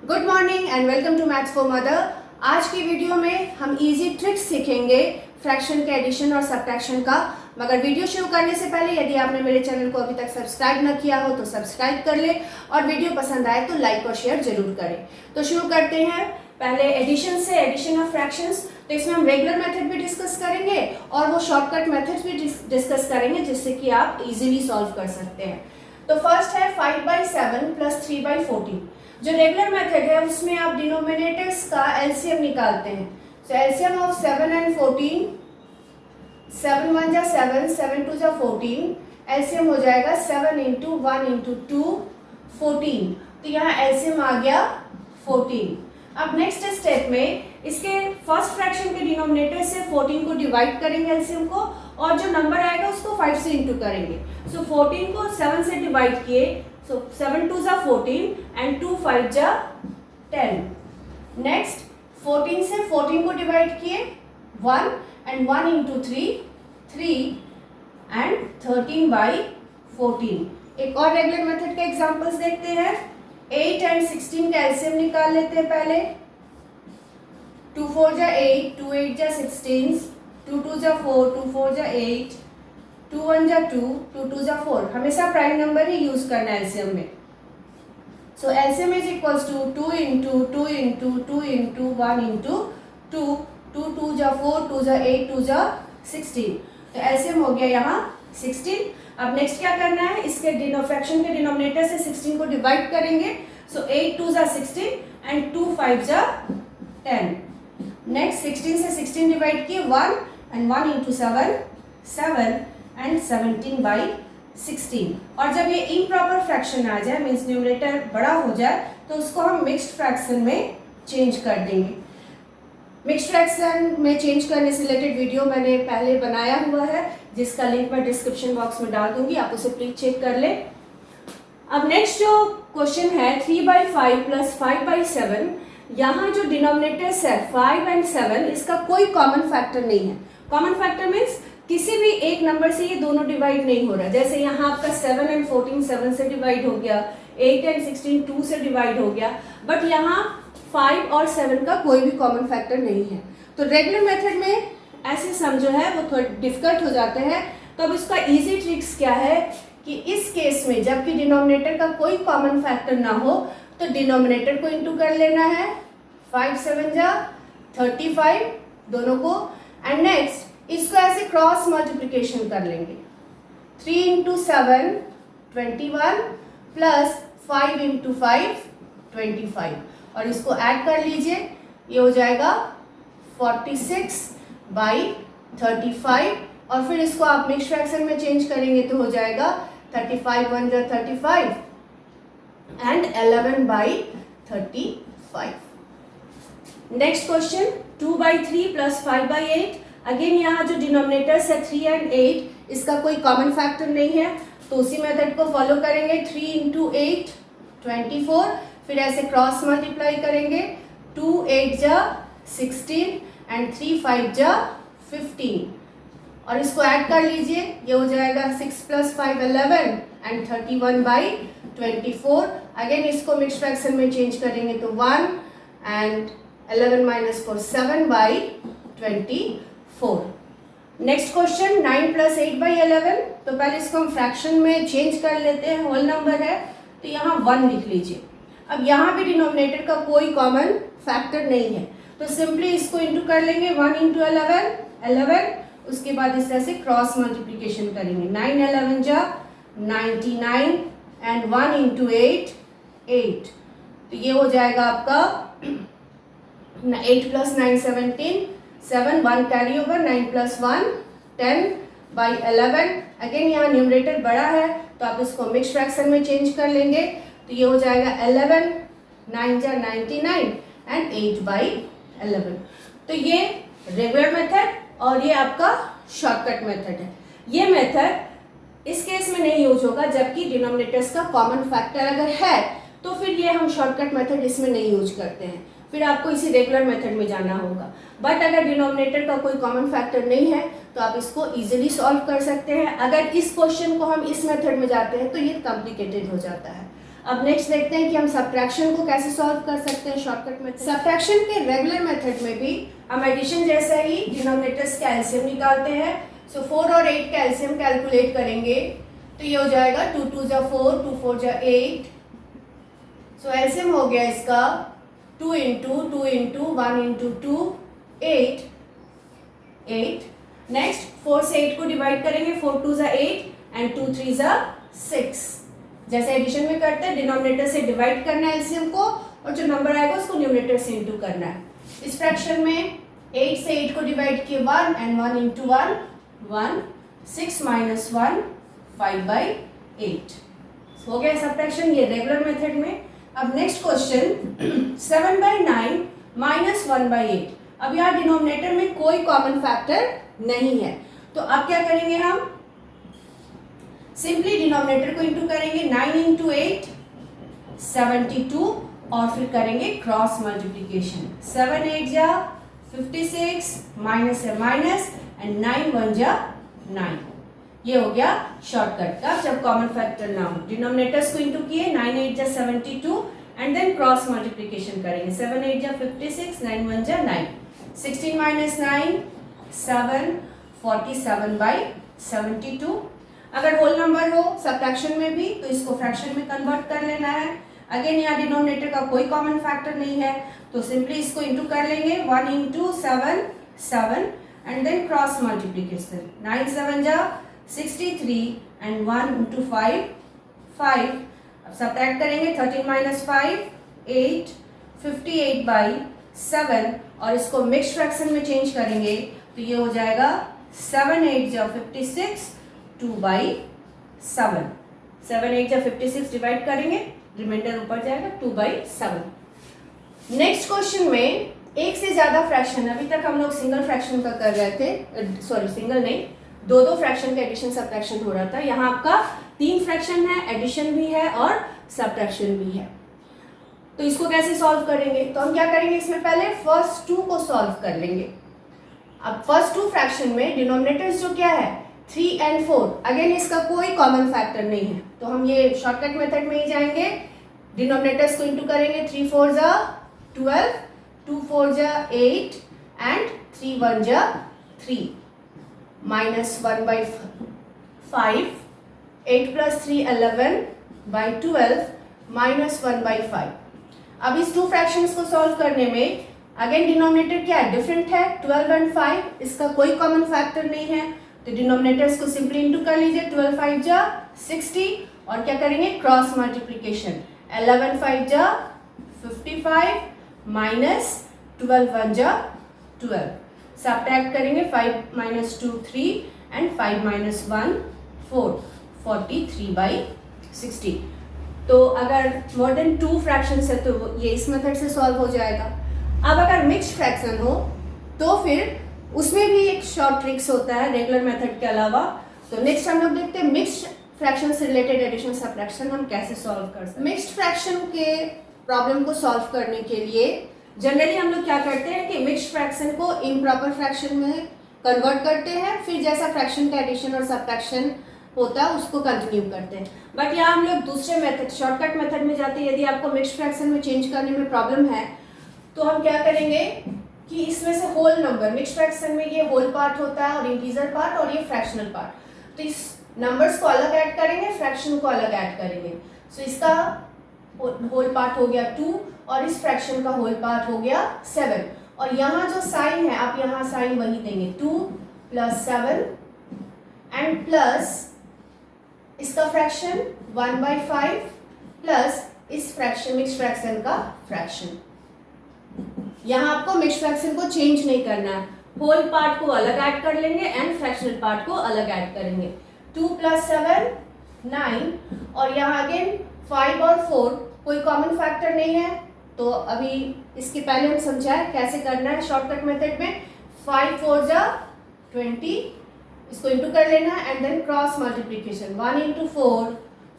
Good morning and welcome to maths for mother. आज की video में हम इजी ट्रिक्स सीखेंगे फ्रैक्शन के एडिशन और सब्ट्रैक्शन का। मगर वीडियो शुरू करने से पहले यदि आपने मेरे चैनल को अभी तक सब्सक्राइब न किया हो तो सब्सक्राइब कर ले और वीडियो पसंद आए तो लाइक और शेयर जरूर करें। तो शुरू करते हैं पहले एडिशन से, एडिशन ऑफ फ्रैक्शंस। तो इसमें हम रेगुलर मेथड भी डिस्कस करेंगे और वो शॉर्टकट मेथड्स भी डिस्कस करेंगे जिससे कि आप इजीली सॉल्व कर सकते हैं। तो फर्स्ट है 5/7 + 3/14। जो रेगुलर मेथड है उसमें आप डिनोमिनेटर्स का एलसीएम निकालते हैं। सो एलसीएम ऑफ 7 and 14, 7 1 जा 7, 7 2 जा 14, एलसीएम हो जाएगा 7 × 1 × 2 14। तो यहाँ एलसीएम आ गया 14। अब नेक्स्ट स्टेप में इसके फर्स्ट फ्रैक्शन के डिनोमिनेटर से 14 को डिवाइड करेंगे एलसीएम को, और जो नंबर आएगा उसको 5 से इंटू करेंगे। सो 14 को 7 से डिवाइड किए, सो 7 2 जा 14 एंड 2 5 जा 10। नेक्स्ट 14 से 14 को डिवाइड किए 1 एंड 1 × 3 3 एंड 13/14। एक और रेगुलर मेथड के एग्जांपल्स देखते हैं। 8 and 16 का एलसीएम निकाल लेते हैं पहले। 2 4 जा 8, 2 8 जा 16, 2 2 जा 4, 2 4 जा 8, 2 1 जा 2, 2 2 जा 4। हमेशा प्राइम नंबर ही यूज करना है एलसीएम में। सो एलसीएम इज इक्वल्स टू 2 × 2 × 2 × 1 × 2, 2 2 जा 4, 2 जा 8, 2 जा 16। तो एलसीएम हो गया यहाँ 16। अब नेक्स्ट क्या करना है, इसके फ्रैक्शन के डिनोमिनेटर से 16 को डिवाइड करेंगे। सो 8 2 जा 16 एंड 2 5 जा 10। नेक्स्ट 16 से 16 डिवाइड किए 1 एंड 1 × 7 7 एंड 17/16। और जब ये इम्प्रॉपर फ्रैक्शन आ जाए, मीन्स न्यूमरेटर बड़ा हो जाए, तो उसको हम मिक्स्ड फ्रैक्शन में चेंज कर देंगे। मिक्स्ड फ्रैक्शन में चेंज करने से रिलेटेड वीडियो मैंने पहले बनाया हुआ है, जिसका लिंक मैं डिस्क्रिप्शन बॉक्स में डाल दूंगी, आप उसे प्लीज चेक कर ले। अब नेक्स्ट जो क्वेश्चन है 3/5 + 5/7। यहाँ जो डिनोमिनेटर्स है 5 and 7, इसका कोई कॉमन फैक्टर नहीं है। कॉमन फैक्टर मीन्स किसी भी एक नंबर से ये दोनों डिवाइड नहीं हो रहा। जैसे यहाँ आपका 7 and 14 7 से डिवाइड हो गया, 8 and 16 2 से डिवाइड हो गया, बट यहाँ 5 और 7 का कोई भी कॉमन फैक्टर नहीं है। तो रेगुलर मेथड में ऐसे सम जो है वो थोड़े डिफिकल्ट हो जाते हैं। तो अब इसका इजी ट्रिक्स क्या है कि इस केस में जबकि डिनोमिनेटर का कोई कॉमन फैक्टर ना हो तो डिनोमिनेटर को इंटू कर लेना है। 5 7 जा 35 दोनों को, एंड नेक्स्ट इसको ऐसे क्रॉस मल्टीप्लिकेशन कर लेंगे। 3 × 7 21 + 5 × 5 25, और इसको ऐड कर लीजिए, ये हो जाएगा 46/35। और फिर इसको आप मिक्स फ्रैक्शन में चेंज करेंगे तो हो जाएगा 35 1 जा 35 एंड 11/35। Next question 2/3 + 5/8। अगेन यहाँ जो डिनोमिनेटर्स है 3 and 8, इसका कोई कॉमन फैक्टर नहीं है, तो उसी मेथड को फॉलो करेंगे। 3 × 8 24, फिर ऐसे क्रॉस मल्टीप्लाई करेंगे। 2 8 जा 16 एंड 3 5 जा 15, और इसको ऐड कर लीजिए, ये हो जाएगा 6 + 5 11 एंड 31/24। अगेन इसको मिक्स फ्रैक्शन में चेंज करेंगे तो 1 एंड 11 - 4 7/24। Next question 9 + 8/11। तो पहले इसको हम फ्रैक्शन में चेंज कर लेते हैं। होल नंबर है तो यहाँ 1 लिख लीजिए। अब यहाँ भी डिनोमिनेटर का कोई कॉमन फैक्टर नहीं है, तो सिंपली इसको इंटू कर लेंगे। 1 × 11 11, उसके बाद इस तरह से क्रॉस मल्टीप्लिकेशन करेंगे। 9 11 जा 99 एंड 1 × 8 8। तो ये हो जाएगा आपका 8 + 9 17 7 1 कैरी ओवर, 9 + 1 10/11। अगेन यहाँ न्यूमरेटर बड़ा है तो आप इसको मिक्स फ्रैक्शन में चेंज कर लेंगे, तो ये हो जाएगा 11 9 जा 99 एंड 8/11। तो ये रेगुलर मेथड और ये आपका शॉर्टकट मेथड है। ये मेथड इस केस में नहीं यूज होगा जबकि डिनोमिनेटर्स का कॉमन फैक्टर अगर है, तो फिर ये हम शॉर्टकट मेथड इसमें नहीं यूज करते हैं, फिर आपको इसी रेगुलर मेथड में जाना होगा। बट अगर डिनोमिनेटर का कोई कॉमन फैक्टर नहीं है तो आप इसको इजीली सॉल्व कर सकते हैं। अगर इस क्वेश्चन को हम इस मेथड में जाते हैं तो ये कॉम्प्लिकेटेड हो जाता है। अब नेक्स्ट देखते हैं कि हम सब्ट्रैक्शन को कैसे सॉल्व कर सकते हैं शॉर्टकट मेथड। सब्ट्रैक्शन के रेगुलर मेथड में भी हम एडिशन जैसा ही डिनोमिनेटर्स का एलसीएम निकालते हैं। सो 4 और 8 का एलसीएम कैलकुलेट करेंगे तो ये हो जाएगा 2 2 जा 4, 2 4 जा 8। सो एलसीएम हो गया इसका 2 इंटू 2 इंटू 1 इंटू 2 8 8। नेक्स्ट 4 से 8 को डिवाइड करेंगे, 4 2 जा 8 एंड 2 3 जा 6। जैसे एडिशन में करते हैं डिनोमिनेटर से डिवाइड करना है एलसीएम को और जो नंबर आएगा उसको न्यूमरेटर से इंटू करना है। इस फ्रैक्शन में 8 से 8 को डिवाइड किए 1 एंड 1 इंटू 1 1, 6 माइनस 1 5/8 हो गया सब्ट्रैक्शन, ये रेगुलर मेथड में। अब नेक्स्ट क्वेश्चन 7/9 माइनस 1/8। अब यहाँ डिनोमिनेटर में कोई कॉमन फैक्टर नहीं है तो अब क्या करेंगे, हम सिंपली डिनोमिनेटर को इंटू करेंगे। 9 इंटू 8 72 और फिर करेंगे क्रॉस मल्टीप्लीकेशन। 7 8 जा 56, माइनस है माइनस एंड 9 1 जा 9। ये हो गया शॉर्टकट का जब कॉमन फैक्टर ना हो। डिनोमिनेटर्स को इंटू किए, 9 8 जा 72 एंड देन क्रॉस मल्टीप्लीकेशन करेंगे। 7 8 जा 56, 9 1 जा 9। 16 माइनस 9 7, 47/72। अगर होल नंबर हो सब्ट्रैक्शन में भी तो इसको फ्रैक्शन में कन्वर्ट कर लेना है। अगेन यहाँ डिनोमिनेटर का कोई कॉमन फैक्टर नहीं है तो सिंपली इसको इंटू कर लेंगे। 1 into 7 7 and then cross multiplication. 9 7 जा 63 एंड 1 इंटू 5 5। अब सब्ट्रैक्ट करेंगे। 13 माइनस 5 8, 58/7 और इसको मिक्स्ड फ्रैक्शन में चेंज करेंगे तो ये हो जाएगा 7 8 जा 56 2/7। 7 8 जा 56 डिवाइड करेंगे, रिमाइंडर ऊपर जाएगा 2/7। नेक्स्ट क्वेश्चन में एक से ज्यादा फ्रैक्शन, अभी तक हम लोग सिंगल फ्रैक्शन का कर रहे थे, सॉरी सिंगल नहीं, दो फ्रैक्शन का एडिशन सब्ट्रैक्शन हो रहा था। यहाँ आपका 3 फ्रैक्शन है, एडिशन भी है और सब्ट्रैक्शन भी है। तो इसको कैसे सॉल्व करेंगे, तो हम क्या करेंगे, इसमें पहले फर्स्ट 2 को सॉल्व कर लेंगे। अब फर्स्ट 2 फ्रैक्शन में डिनोमिनेटर्स जो क्या है 3 एंड 4, अगेन इसका कोई कॉमन फैक्टर नहीं है तो हम ये शॉर्टकट मेथड में ही जाएंगे। डिनोमिनेटर्स को इंटू करेंगे। 3 4 जा 12, 2 4 जा 8 एंड 3 1 जा 3, माइनस 1/5। 8 plus 3 11/12 minus 1/5। अब इस 2 फ्रैक्शंस को सॉल्व करने में अगेन डिनोमिनेटर क्या है, डिफरेंट है। 12 एंड 5, इसका कोई कॉमन फैक्टर नहीं है तो डिनोमिनेटर्स को सिंपली इंटू कर लीजिए। 12 5 जा 60 और क्या करेंगे क्रॉस मल्टीप्लीकेशन। 11 5 जा 55 माइनस 12 1 जा 12। सब्ट्रैक्ट करेंगे। 5 माइनस 2 3 एंड 5 माइनस 1 4, 43/60। तो अगर मोर देन 2 फ्रैक्शंस है तो ये इस मेथड से सॉल्व हो जाएगा। अब अगर मिक्स्ड फ्रैक्शन हो तो फिर उसमें भी एक शॉर्ट ट्रिक्स होता है रेगुलर मेथड के अलावा। तो नेक्स्ट हम लोग देखते हैं मिक्स्ड फ्रैक्शन से रिलेटेड एडिशन सब्ट्रैक्शन हम कैसे सॉल्व कर सकते हैं। मिक्स्ड फ्रैक्शन के प्रॉब्लम को सॉल्व करने के लिए जनरली हम लोग क्या करते हैं कि मिक्स्ड फ्रैक्शन को इम्प्रॉपर फ्रैक्शन में कन्वर्ट करते हैं, फिर जैसा फ्रैक्शन का एडिशन और सब्ट्रैक्शन होता है उसको कंटिन्यू करते हैं। बट यहाँ हम लोग दूसरे मेथड शॉर्टकट मेथड में जाते हैं। यदि आपको मिक्स्ड फ्रैक्शन में चेंज करने में प्रॉब्लम है तो हम क्या करेंगे कि इसमें से होल नंबर, मिक्स्ड फ्रैक्शन में ये होल पार्ट होता है और इंटीजर पार्ट और ये फ्रैक्शनल पार्ट, तो इस नंबर्स को अलग ऐड करेंगे, फ्रैक्शन को अलग ऐड करेंगे। सो इसका होल पार्ट हो गया 2 और इस फ्रैक्शन का होल पार्ट हो गया 7। और यहाँ जो साइन है आप यहाँ साइन वही देंगे 2 + 7 एंड प्लस इसका फ्रैक्शन 1/5 प्लस इस फ्रैक्शन मिक्स्ड फ्रैक्शन का फ्रैक्शन। यहाँ आपको मिक्स्ड फ्रैक्शन को चेंज नहीं करना है, होल पार्ट को अलग ऐड कर लेंगे एंड फ्रैक्शनल पार्ट को अलग ऐड करेंगे। 2 + 7 9 और यहाँ अगेन 5 और 4 कोई कॉमन फैक्टर नहीं है तो अभी इसके पहले हम समझाए कैसे करना है शॉर्टकट मेथड में। 5 4 जा 20, इसको इंटू कर लेना है एंड देन क्रॉस मल्टीप्लीकेशन। 1 × 4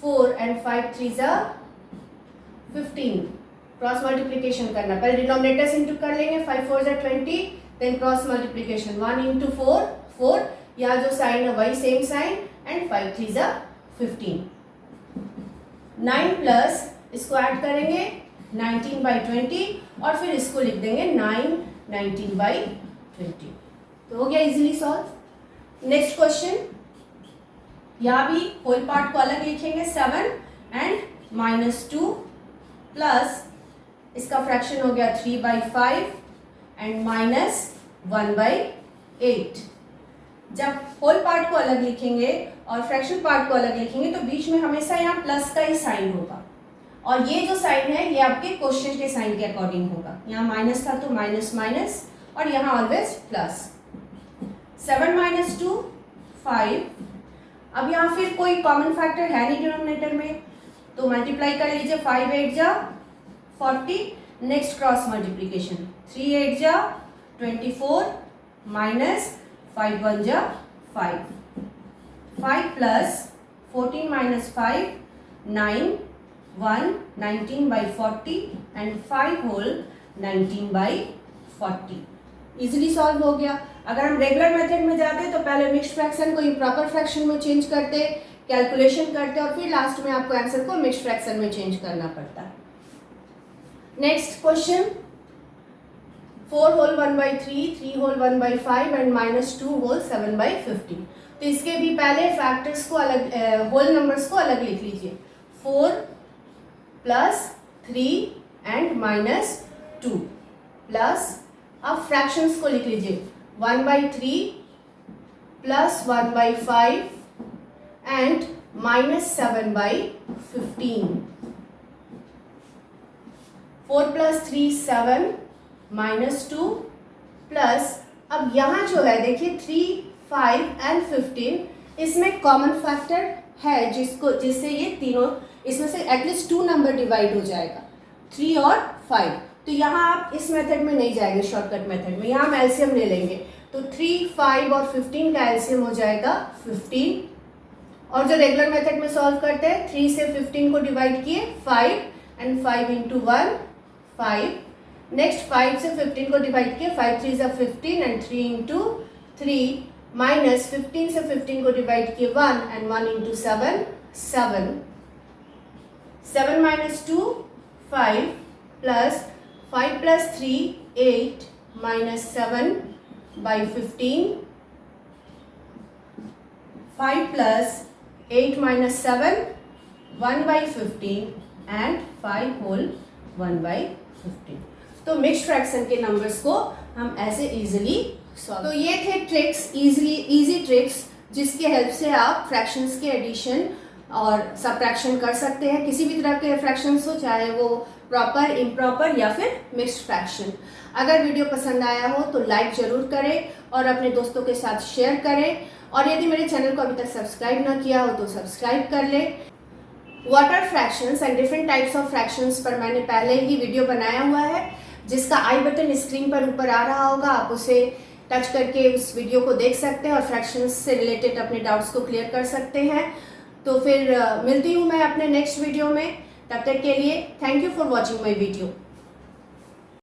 4 एंड 5 3 जा 15, क्रॉस मल्टीप्लीकेशन करना। पहले डिनोमिनेटर्स इंटू कर लेंगे। 5 4 जा 20 देन क्रॉस मल्टीप्लीकेशन। 1 × 4 4, यहाँ जो साइन है वही सेम साइन एंड 5 3 जा 15। 9 + इसको ऐड करेंगे 19/20 और फिर इसको लिख देंगे 9 19/20। तो हो गया इजीली सॉल्व। नेक्स्ट क्वेश्चन, यहाँ भी होल पार्ट को अलग लिखेंगे 7 एंड -2 प्लस इसका फ्रैक्शन हो गया 3/5 एंड -1/8। जब होल पार्ट को अलग लिखेंगे और फ्रैक्शन पार्ट को अलग लिखेंगे तो बीच में हमेशा यहाँ प्लस का ही साइन होगा, और ये जो साइन है ये आपके क्वेश्चन के साइन के अकॉर्डिंग होगा। यहाँ माइनस था तो माइनस माइनस, और यहाँ ऑलवेज प्लस। 7 - 2 5। अब यहाँ फिर कोई कॉमन फैक्टर है नहीं डिनोमिनेटर में, तो मल्टीप्लाई कर लीजिए। 5 8 जा 40, नेक्स्ट क्रॉस मल्टीप्लीकेशन 3 8 जा 24 माइनस 5 1 जा 5 plus 14 - 5 9 1 19/40 and 5 whole 19/40। Easily solve हो गया। अगर हम रेगुलर मेथड में जाते तो पहले मिक्स्ड फ्रैक्शन को इम्प्रॉपर फ्रैक्शन में चेंज करते, कैलकुलेशन करते और फिर लास्ट में आपको आंसर को मिक्स्ड फ्रैक्शन में चेंज करना पड़ता। Next question, 4 whole 1/3 3 whole 1/5 and -2 whole 7/50। तो इसके भी पहले फैक्टर्स को अलग, होल नंबर्स को अलग लिख लीजिए। 4 प्लस 3 एंड -2 प्लस, अब फ्रैक्शंस को लिख लीजिए 1/3 प्लस 1/5 एंड -7/15। 4 + 3 7 -2 प्लस, अब यहाँ जो है देखिए 3 5 एंड 15, इसमें कॉमन फैक्टर है जिससे ये तीनों, इसमें से एटलीस्ट 2 नंबर डिवाइड हो जाएगा, 3 और 5। तो यहाँ आप इस मेथड में नहीं जाएंगे, शॉर्टकट मेथड में, यहाँ हम एलसीएम ले लेंगे। तो 3 5 और 15 का एलसीएम हो जाएगा 15। और जो रेगुलर मेथड में सॉल्व करते हैं 3 से 15 को डिवाइड किए 5 एंड 5 × 1 5। नेक्स्ट 5 से 15 को डिवाइड किए 5 3 = 15 एंड 3 × 3 माइनस 15 से 15 को डिवाइड किए 1 and 1 × 7 7। 7 - 2 5 plus 5 + 3 8 -7/15। 5 plus 8 - 7 1/15 and 5 whole 1/15। तो मिक्स्ड फ्रैक्शन के नंबर्स को हम ऐसे इजीली सॉल्व। तो ये थे ट्रिक्स, इजी ट्रिक्स जिसके हेल्प से आप फ्रैक्शंस के एडिशन और सब्ट्रैक्शन कर सकते हैं, किसी भी तरह के फ्रैक्शंस हो, चाहे वो प्रॉपर, इम्प्रॉपर या फिर मिक्स्ड फ्रैक्शन। अगर वीडियो पसंद आया हो तो लाइक ज़रूर करें और अपने दोस्तों के साथ शेयर करें, और यदि मेरे चैनल को अभी तक सब्सक्राइब ना किया हो तो सब्सक्राइब कर लें। What are fractions and different types of fractions पर मैंने पहले ही वीडियो बनाया हुआ है, जिसका आई बटन स्क्रीन पर ऊपर आ रहा होगा, आप उसे टच करके उस वीडियो को देख सकते हैं और फ्रैक्शंस से रिलेटेड अपने डाउट्स को क्लियर कर सकते हैं। तो फिर मिलती हूँ मैं अपने नेक्स्ट वीडियो में, तब तक के लिए thank you for watching my video.